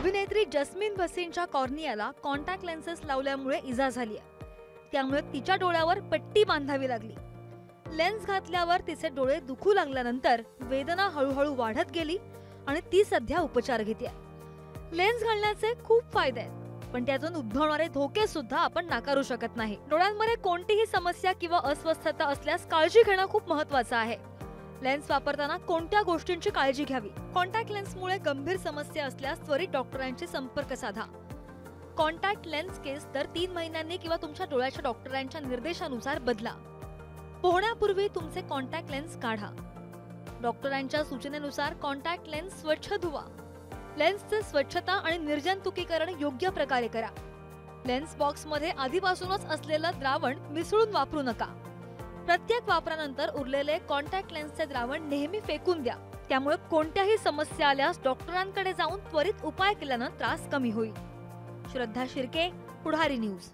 अभिनेत्री जस्मिन भसीनच्या कॉर्नियाला contact lenses लावल्यामुळे इजा झाली आहे। त्यामुळे तिच्या डोळ्यावर पट्टी बांधावी लागली। लेन्स घातल्यावर तिचे डोळे दुखू लागल्यानंतर वेदना हळूहळू वाढत गेली आणि ती सध्या उपचार घेते। लेन्स घालण्याचे खूप फायदे आहेत, पण त्यातून उद्भवणारे धोके सुद्धा आपण नाकारू शकत नाही। डोळ्यांमध्ये कोणतीही समस्या किंवा अस्वस्थता असल्यास काळजी घेणं खूप महत्त्वाचं आहे। लेन्स वापरताना कोणत्या गोष्टींची काळजी घ्यावी? कॉन्टॅक्ट लेन्समुळे गंभीर समस्या असल्यास त्वरित डॉक्टरांशी संपर्क साधा। कॉन्टॅक्ट लेन्स केस दर 3 महिन्यांनी किंवा तुमच्या डोळ्याच्या डॉक्टरांच्या निर्देशानुसार बदला। पोहण्यापूर्वी तुमचे कॉन्टॅक्ट लेन्स काढा। डॉक्टरांच्या सूचनेनुसार कॉन्टॅक्ट लेन्स स्वच्छ धुवा। लेन्सचे स्वच्छता आणि निर्जंतुकीकरण योग्य प्रकारे करा। लेन्स बॉक्समध्ये आधीपासूनच असलेलं द्रावण मिसळून वापरू नका। प्रत्येक वापरानंतर उरलेले कॉन्टॅक्ट लेन्सचे द्रावण नेहमी फेकून द्या। त्यामुळे कोणत्याही समस्या आल्यास डॉक्टरांकडे जाऊन त्वरित उपाय केल्याने त्रास कमी होईल। श्रद्धा शिर्के, पुढारी न्यूज।